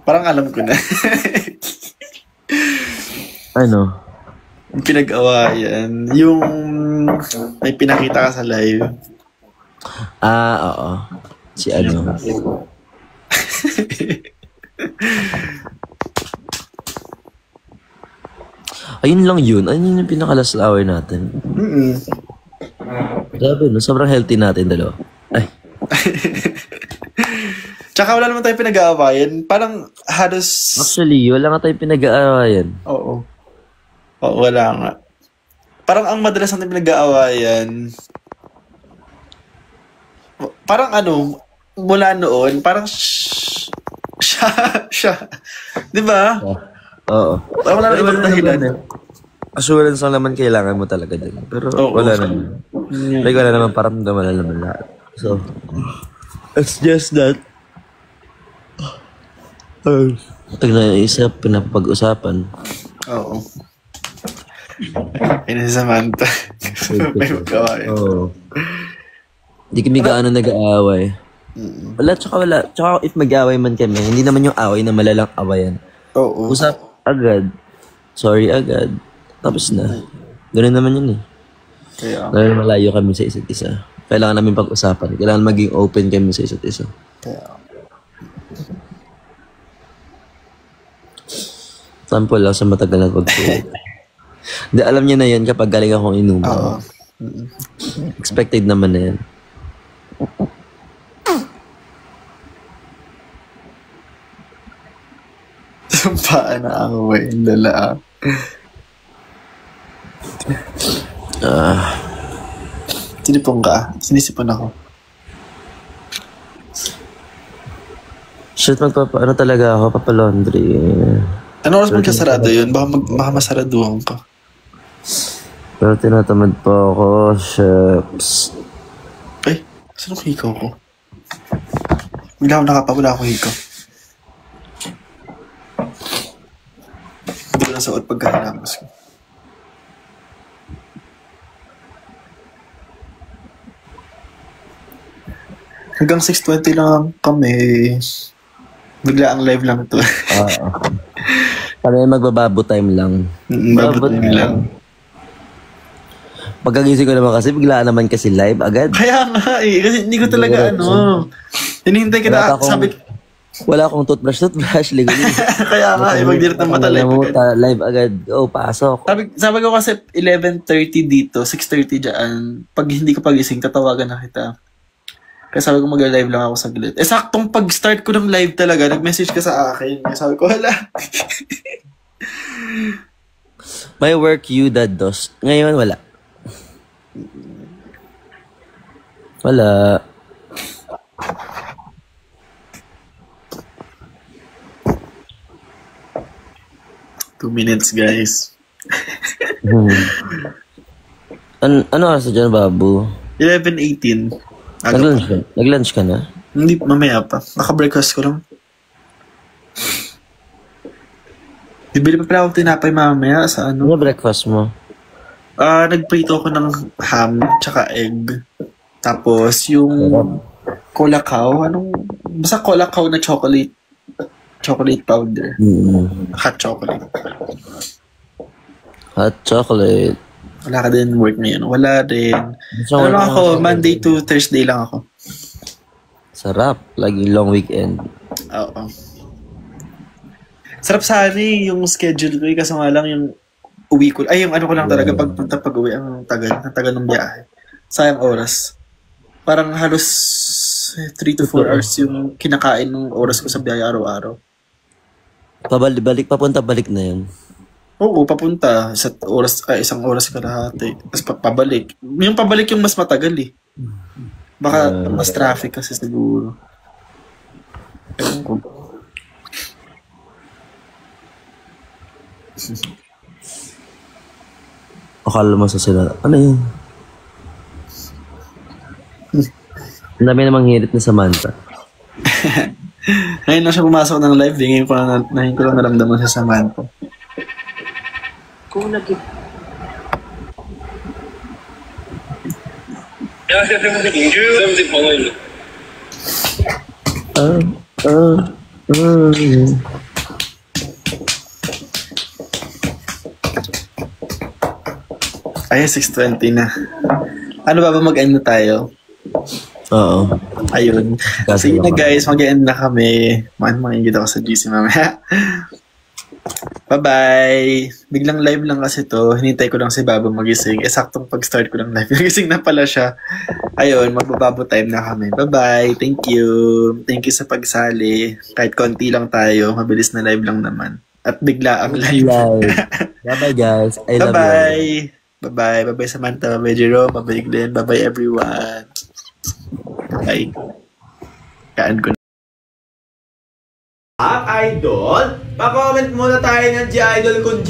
Parang alam ko na. Ano? Yung pinag-awayan. Yung may pinakita ka sa live. Oo. Si ano? Ayun lang yun. Ayun yung pinaka-last hour natin. Grabe, no? Sobrang healthy natin dalawa. Ay. Tsaka wala naman tayo pinag-aawayan. Parang halos... Actually, wala nga tayong pinag-aawayan. Oo. Oo, wala nga. Parang ang madalas natin pinag-aawayan, parang ano, mula noon, parang siya. Di ba? Oo. Parang wala na ibang dahilan. Assurance lang naman kailangan mo talaga din. Pero wala naman. Like, wala naman paramdaman na naman lahat. So, it's just that. Tag na isip, pinapag-usapan. Oo. Ayun si Samantha. May mag-awayan. Oo. Hindi kami gaano nag-aaway. Wala. Tsaka if mag-aaway man kami, hindi naman yung away na malalang awayan. Oo. Usap agad. Sorry agad. Tapos na. Ganun naman yun eh. Kaya. Dahil malayo kami sa isa't isa. Kailangan namin pag-usapan. Kailangan maging open kami sa isa't isa. Kaya. Sample lang sa matagal na pag-uwi. Hindi, alam niya na yan kapag galing akong inuman. Oo. Expected naman na yan. Sumpaan na ang way. Lala. Sinipon ka? Sinisipon ako. Shit, ano talaga ako, papalaundry. Ano oras magkasarado yun? Baka masaraduhan ka. Pero tinatamad pa ako, chefs. Ay, saan ang hikaw ko? Wala akong hikaw. Hindi ko na suot pagkahinamos ko. Hanggang 6:20 lang kami. Bigla ang live lang to. Kami magbababo time lang. Babot lang. Pagkagising ko naman kasi, biglaan naman kasi live agad. Kaya nga eh. Kasi hindi ko talaga hinihintay kita. Wala akong toothbrush, ligo. Kaya nga eh. Mag-direct ng mata live agad. Live agad. Pasok. Sabi ko kasi 11:30 dito, 6:30 dyan. Pag hindi ko pagising, tatawagan na kita. Kaya sabi ko mag-live lang ako saglit. Saktong pag-start ko ng live talaga, nag-message ka sa akin. Kaya sabi ko, hala. May work you, Dados. Ngayon, wala. Wala. Two minutes, guys. Ano oras na dyan, Babu? 11:18. Nag-lunch ka na? Hindi, mamaya pa. Naka-breakfast ko lang. Bibili pa pala akong tinapay mamaya sa ano. Ano breakfast mo? Nagprito ako ng ham tsaka egg. Tapos yung Colacao, basta Colacao na chocolate powder. Hot chocolate. Hot chocolate. Wala ka din work ngayon. Wala din. Ano ako, Monday to Thursday lang ako. Sarap. Laging long weekend. Oo. Sarap sana yung schedule ko kasi nga lang yung uwi ko. Ay, yung ano ko lang talaga pagpunta pag-uwi ang tagal ng biyahe. Sayang oras. Parang halos 3 to 4 hours yung kinakain ng oras ko sa biyahe araw-araw. Papunta balik na yun. Oo, papunta. Isang oras kalahati. Tapos pabalik. Yung pabalik yung mas matagal eh. Baka mas traffic kasi siguro. Ewan ko. Akala mo sa sila. Ano yun? Ang dami namang hirit ni Samantha. Ngayon na siya pumasok ng live. Ngayon ko lang naramdaman sa Samantha. Ay, 6:20 na. Ano ba mag-end na tayo? Oo. Ayun. Sige na guys, mag-end na kami. Makingit ako sa GC mamaya. Bye-bye. Biglang live lang kasi to. Hinintay ko lang si Babo magising. Saktong pag-start ko ng live. Nagising na pala siya. Ayun, magbababo time na kami. Bye-bye. Thank you. Thank you sa pagsali. Kahit konti lang tayo. Mabilis na live lang naman. At bigla ang live. Bye-bye guys. I love you. Bye-bye. Bye-bye Samantha. Bye-bye Jerome. Bye-bye Glenn. Bye-bye everyone. Bye. Kaan ko na. Idol, pa-comment muna tayo ng G-Idol kung